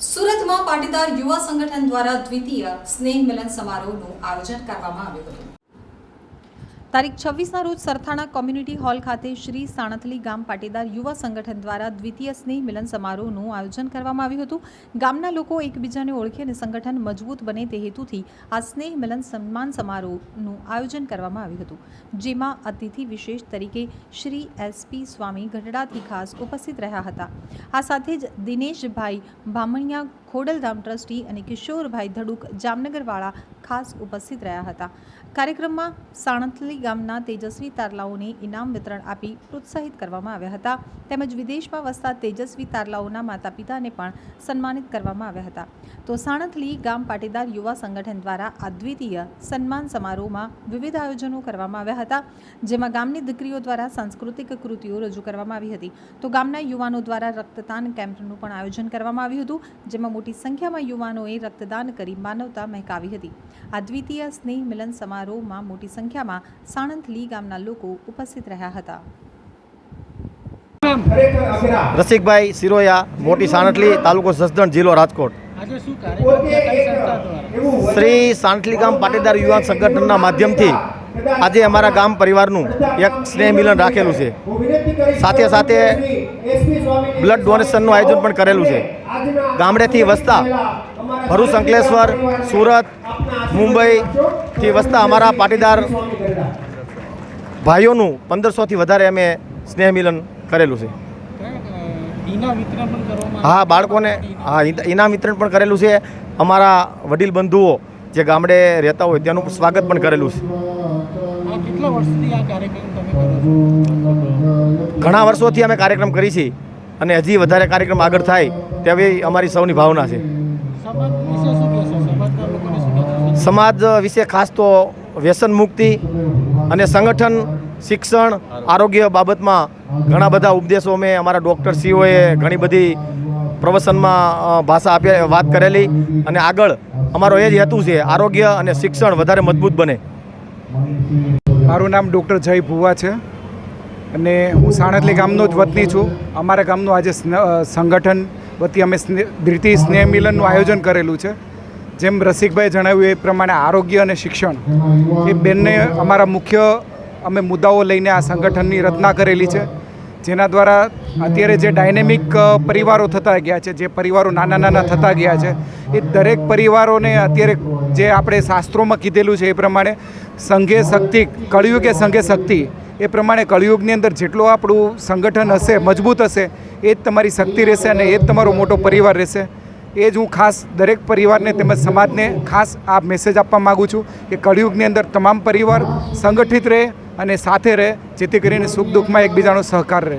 સુરતમાં પાટીદાર યુવા સંગઠન દ્વારા દ્વિતીય સ્નેહ મિલન સમારોહનું આયોજન કરવામાં આવ્યું હતું। તારીખ 26ના રોજ સરથાણા કોમ્યુનિટી હોલ ખાતે શ્રી સાણથલી ગામ પાટીદાર યુવા સંગઠન દ્વારા દ્વિતીય સ્નેહ મિલન સમારોહનું આયોજન કરવામાં આવ્યું હતું। ગામના લોકો એકબીજાને ઓળખે અને સંગઠન મજબૂત બને તે હેતુથી આ સ્નેહ મિલન સન્માન સમારોહનું આયોજન કરવામાં આવ્યું હતું, જેમાં અતિથિ વિશેષ તરીકે શ્રી એસપી સ્વામી ગઢડાથી ખાસ ઉપસ્થિત રહ્યા હતા। આ સાથે જ દિનેશભાઈ ભામણિયા ખોડલધામ ટ્રસ્ટી અને કિશોરભાઈ ધડુક જામનગરવાળા ખાસ ઉપસ્થિત રહ્યા હતા। કાર્યક્રમમાં સાણથલી ગામના તેજસ્વી તારલાઓને ઇનામ વિતરણ આપી પ્રોત્સાહિત કરવામાં આવ્યા હતા, તેમજ વિદેશમાં વસતા તેજસ્વી તારલાઓના માતા પિતાને પણ સન્માનિત કરવામાં આવ્યા હતા। તો સાણથલી ગામ પાટીદાર યુવા સંગઠન દ્વારા આ દ્વિતીય સન્માન સમારોહમાં વિવિધ આયોજનો કરવામાં આવ્યા હતા, જેમાં ગામની દીકરીઓ દ્વારા સાંસ્કૃતિક કૃતિઓ રજૂ કરવામાં આવી હતી। તો ગામના યુવાનો દ્વારા રક્તદાન કેમ્પનું પણ આયોજન કરવામાં આવ્યું હતું, જેમાં મોટી સંખ્યામાં યુવાનોએ રક્તદાન કરી માનવતા મહેકાવી હતી। આ દ્વિતીય સ્નેહ મિલન સમારોહમાં મોટી સંખ્યામાં સાણથલી ગામના લોકો ઉપસ્થિત રહ્યા હતા। રસિકભાઈ સિરોયા, મોટી સાણથલી, તાલુકો સસદણ, જિલ્લો રાજકોટ। શ્રી સાણથલી ગામ પાટીદાર યુવાન સંગઠનના માધ્યમથી આજે અમારા ગામ પરિવારનું એક સ્નેહ મિલન રાખેલું છે। સાથે સાથે બ્લડ ડોનેશનનું આયોજન પણ કરેલું છે। ગામડેથી વસતા ભરૂચ, અંકલેશ્વર, સુરત, મુંબઈથી વસતા અમારા પાટીદાર ભાઈઓનું 1500થી વધારે અમે સ્નેહ મિલન કરેલું છે। હા, બાળકોને ઇનામ વિતરણ પણ કરેલું છે। અમારા વડીલ બંધુઓ જે ગામડે રહેતા હોય તેનું સ્વાગત પણ કરેલું છે। ઘણા વર્ષોથી અમે કાર્યક્રમ કરી છીએ અને હજી વધારે કાર્યક્રમ આગળ થાય તેવી અમારી સૌની ભાવના છે। સમાજ વિશે ખાસ તો વ્યસન મુક્તિ અને સંગઠન, શિક્ષણ, આરોગ્ય બાબતમાં ઘણા બધા ઉપદેશો અમે અમારા ડૉક્ટરશ્રીઓએ ઘણી બધી પ્રવચનમાં ભાષા આપી વાત કરેલી અને આગળ અમારો એ જ હેતુ છે આરોગ્ય અને શિક્ષણ વધારે મજબૂત બને। મારું નામ ડૉક્ટર જય ભુવા છે અને હું સાણથલી ગામનો જ વતની છું। અમારા ગામનું આજે સંગઠન વતી અમે દ્વિતીય સ્નેહ મિલનનું આયોજન કરેલું છે। જેમ રસિકભાઈ જણાવ્યું એ પ્રમાણે આરોગ્ય અને શિક્ષણ એ બંને અમારા મુખ્ય અમે મુદ્દાઓ લઈને આ સંગઠનની રચના કરેલી છે, જેના દ્વારા અત્યારે જે ડાયનેમિક પરિવારો થતા ગયા છે, જે પરિવારો નાના નાના થતા ગયા છે, એ દરેક પરિવારોને અત્યારે જે આપણે શાસ્ત્રોમાં કીધેલું છે એ પ્રમાણે સંઘે શક્તિ, કળિયુગે સંઘે શક્તિ, એ પ્રમાણે કળિયુગની અંદર જેટલું આપણું સંગઠન હશે, મજબૂત હશે, એ જ તમારી શક્તિ રહેશે અને એ જ તમારો મોટો પરિવાર રહેશે। એ જ હું ખાસ દરેક પરિવારને તેમજ સમાજને ખાસ આ મેસેજ આપવા માગું છું કે કળિયુગની અંદર તમામ પરિવાર સંગઠિત રહે અને સાથે રહે, જેથી કરીને સુખ દુઃખમાં એકબીજાનો સહકાર રહે।